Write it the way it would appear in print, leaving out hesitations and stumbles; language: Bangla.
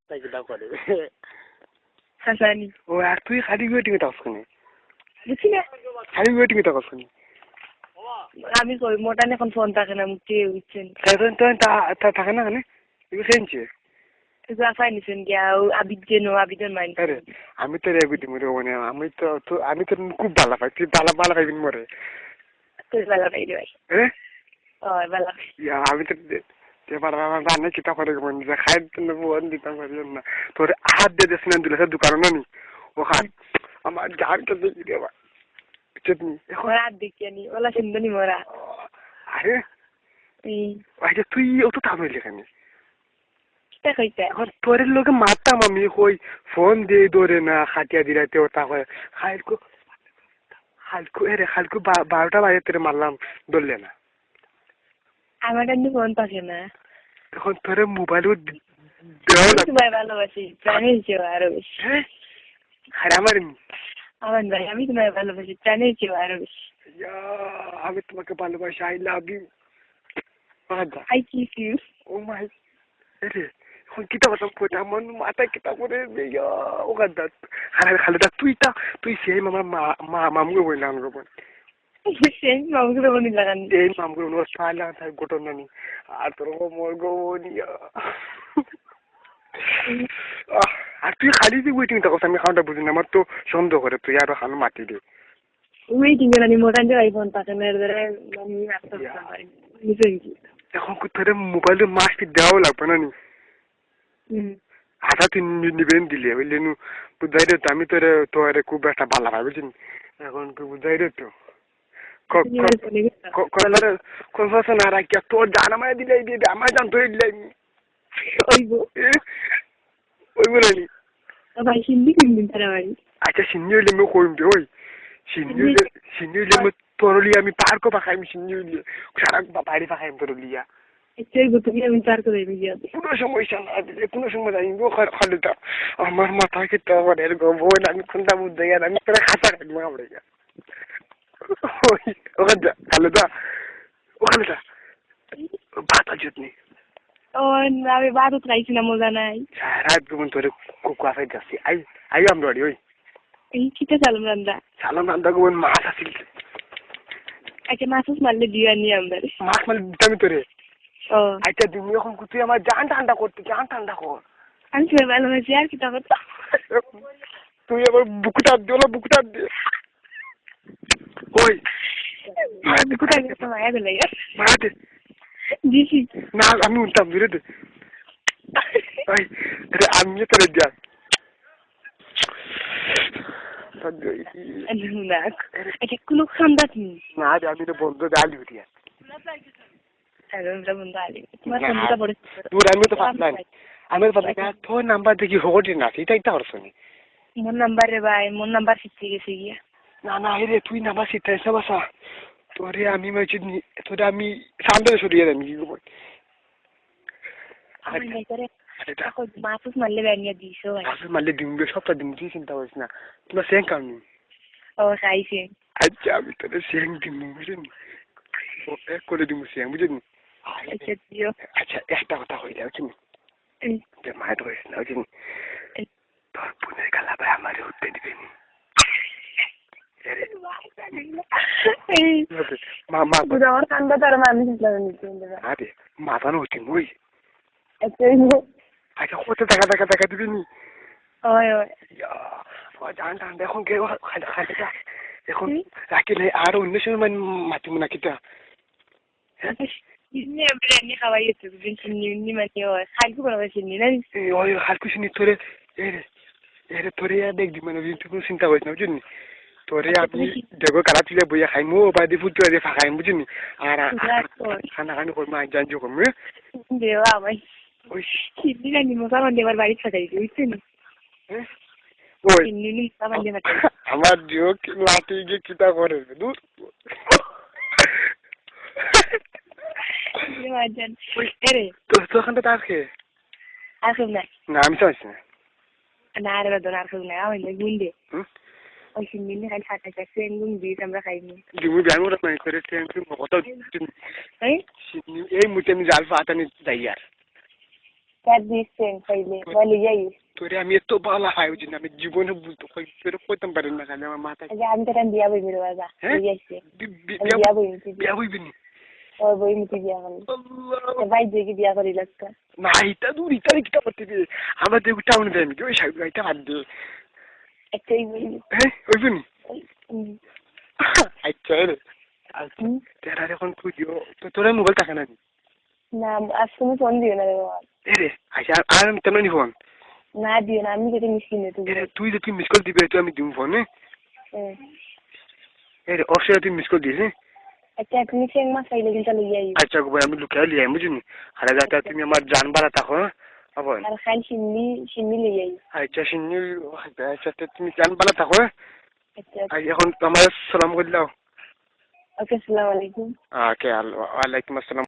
তাই কিটা করে হাসানি ও আর তুই খালি ওয়েটিং এ থাকছ কেন বুঝছি না খালি ওয়েটিং এ থাকছ কেন আমি কই মোটান এখন ফোন থাকে না মুখ দিয়ে উঠছেন কারণ তো তা থাকে না কেন এগুলো খেয়েছে তুই আফাই নিছেন গিয়া আবিদন মাইন আরে আমি তো রেবি দিমু রে মানে আমি তো খুব ভালো পাই তুই ভালো পাইবিন মরে তুই বেলা পাইলি ভাই হ্যাঁ বেলা আমি তো এবার আমার রান্না কিতা করে মন যে খাই তো বোন দিতাম পারি না তোর হাত দিয়ে দিস না দিলে দোকান না নি ও হাত আমার জান কে দেখি রে বা চটনি এখন রাত দেখিয়ানি ওলা সুন্দরী মোরা আরে আচ্ছা তুই অত তাম হইলি কেন কিতা কইতা এখন তোর লোকে মারতাম আমি কই ফোন দিয়ে ধরে না খাটিয়া দিলাইতে ওটা হয় খালকু 12টা বাজে তোরে মারলাম ধরলে না আমার কাছে ফোন থাকে না এখন তোরে মোবাইলও দেওয়া লাগবে তোমায় ভালোবাসি প্রাণের চেয়ে আরো বেশি হারা মারিনি আমার ভাই আমি তোমায় ভালোবাসি প্রাণের চেয়ে আরো বেশি আমি তোমাকে ভালোবাসি I love you I kiss you ও মাই রে এখন কিতা কথা কইতা মন মাথা কিতা করে ও গাদা খালি তুই সেই মামুকে বললাম গো বোন সেই মামুকে বলি লাগান এই মামুকে নো সালা তাই ঘটনা নি আর তোর মোর গো নিয়া আর তুই খালি যে ওয়েটিং টা কথা আমি খাওয়াটা বুঝি না আমার তো সন্দেহ করে তুই আরো খানো মাটি দে ওয়েটিং এর আমি মোটান যে আইফোন থাকে না এর ধরে আমি আসতে পারি নিশ্চয়ই এখন তোর মোবাইলে মাস্ক দেওয়াও লাগবে না নি আধা তুই নিবেন দিলে বুঝলি নু বুঝাই রে তো আমি তোরে খুব একটা ভালো ভাই বুঝলি এখন তুই বুঝাই রে তো কনফারেশন আর কি তোর জান আমায় দিলে দিয়ে আমার জান তোর দিলে ওই বলে নি ভাই হিন্দি কিনদিন তারা বাড়ি আচ্ছা সিন্নি হইলে আমি কইম দে ওই সিন্নি হইলে আমি তোর লিয়ে আমি পার্কও পাখাইম সিন্নি হইলে সারা বাড়ি পাখাইম তোর লিয়া তুমি আমি তার করে কোনো সমস্যা না দিলে কোনো সময় যাই খালি তা আমার মাথা খেতে আমার এর বোন আমি কোনটা বুঝতে গেল আমি তোরা খাতা খাইবো আমরা ওখানে খালি দা ওখানে দা ভাতা জুতনি আমি বাদত খাইছি না মজা নাই রাত গুমন তোরে কুকুয়াফাই যাচ্ছি আই আমরা ওই এই কিটা সালাম রান্দা গুমন মাছ আসিল আচ্ছা মাছ মারলে দিয়ে আনি আমরা মাছ মারলে দিতামি তোরে আচ্ছা তুমি এখন তুই আমার জান ঠান্ডা কর আমি তোমার ভালোবাসি আর কিটা করতো তুই আবার বুকুটা দে ওই বুকুটা গেছে মায়া গেলে মারাতে দিছি না আমি উনতাম দূরে দে আমি তোরে দিয়া আচ্ছা কোনো খান্দাত নি না আমি তো বন্ধু ডালি উঠিয়া তোর নাম্বার দেখি হগটি না এটাই তো হরছনি মোর নাম্বার রে ভাই মোর নাম্বার শিখতে গেছে গিয়া না রে তুই নাম্বার শিখতে বাসা তোরে আমি তোরে আমি সামনে সরিয়ে দেন কি করব মাছ মারলে ব্যানিয়া দিছো মাছ মারলে দিমবে সবটা দিম তুই চিন্তা করিস না তোমার সেং কামনি খাইছে আচ্ছা আমি তোরে সেং দিম বুঝলি এক করে দিম সেং বুঝলি আচ্ছা একটা কথা হইলে বুঝলি যে মায়ের হয়েছে না বুঝলি তোর বোনের গালা ভাই আমারে উঠতে দিবে নি আমার কান্দা তার মানুষ আরে মাথানো উঠি মুই আচ্ছা কত দেখা দিবি নি জান এখন কে খালিটা এখন রাখিলে আর অন্য সময় মাতিব না কিটা বিরিয়ানি খাওয়াই চিনি মানে খালকু বানাবে চিনি না ওই খালকু চিনি তোরে তোরে দেখ দি মানে তুই কোনো চিন্তা করিস না বুঝলি তোরে আমি দেখো কারা তুলে বইয়া খাইমু বাদি ফুটু দিয়ে ফাঁকাইম বুঝলি আর খানা খানি করবো আজ জানছি করবো দেওয়া আমার ওই চিনি না মশা মানে আমার বাড়ি ফাটাইছি বুঝছেন আমার জিও লাঠি গিয়ে কিতা করে দূর তোখানটা তার খেয়ে আসুন না আমি চাইছি না রে বাদন আর খাই না ওই গুন্ডে ওই সিন্দিন খালি ফাটা যাচ্ছে গুন দিস আমরা খাইনি তুমি ব্যায়াম করে করে কত এই মুতে আমি জাল ফাটানি যাই আর কাট দিছেন কইলে বলে যাই তোরে আমি এত ভালো হয় বুঝিস আমি জীবনে বলতে কইতাম পারি না খালি আমার মাথা আমি তো বিয়া বই মেরে বাজা যাইছে বিয়া বইবি নি ওই বই মিটি বিয়া করলি ভাই দেখি বিয়া করি লাগতা না এটা দূর এটা কিটা করতে দিবে আমরা তো টাউনে যাই কি ওই সাইড এটা বাদ দে একটাই বই হ্যাঁ ওইবি নি আচ্ছা রে তেরা এখন খুঁজিও তো তোরা মোবাইল থাকে না না আজ তুমি ফোন দিও না রে বাবা রে আচ্ছা আর আমি তেমন নি ফোন না দিও না আমি যেটা মিস কিনে তুই যে তুই মিস কল দিবি তুই আমি দিম ফোন রে অবশ্যই তুই মিস কল দিস আচ্ছা তুমি চেং মাছ খাইলে কিন্তু লইয়া আইও আচ্ছা গো ভাই আমি লুকাই লিয়ে বুঝিনি আরে যাতে তুমি আমার জান বাড়া থাকো আবার আর খাই সিন্নি লইয়া আইও আচ্ছা সিন্নি আচ্ছা তুমি জান বাড়া থাকো আচ্ছা এখন আমার সালাম করে দাও ওকে আসসালামু আলাইকুম ওকে ওয়ালাইকুম আসসালাম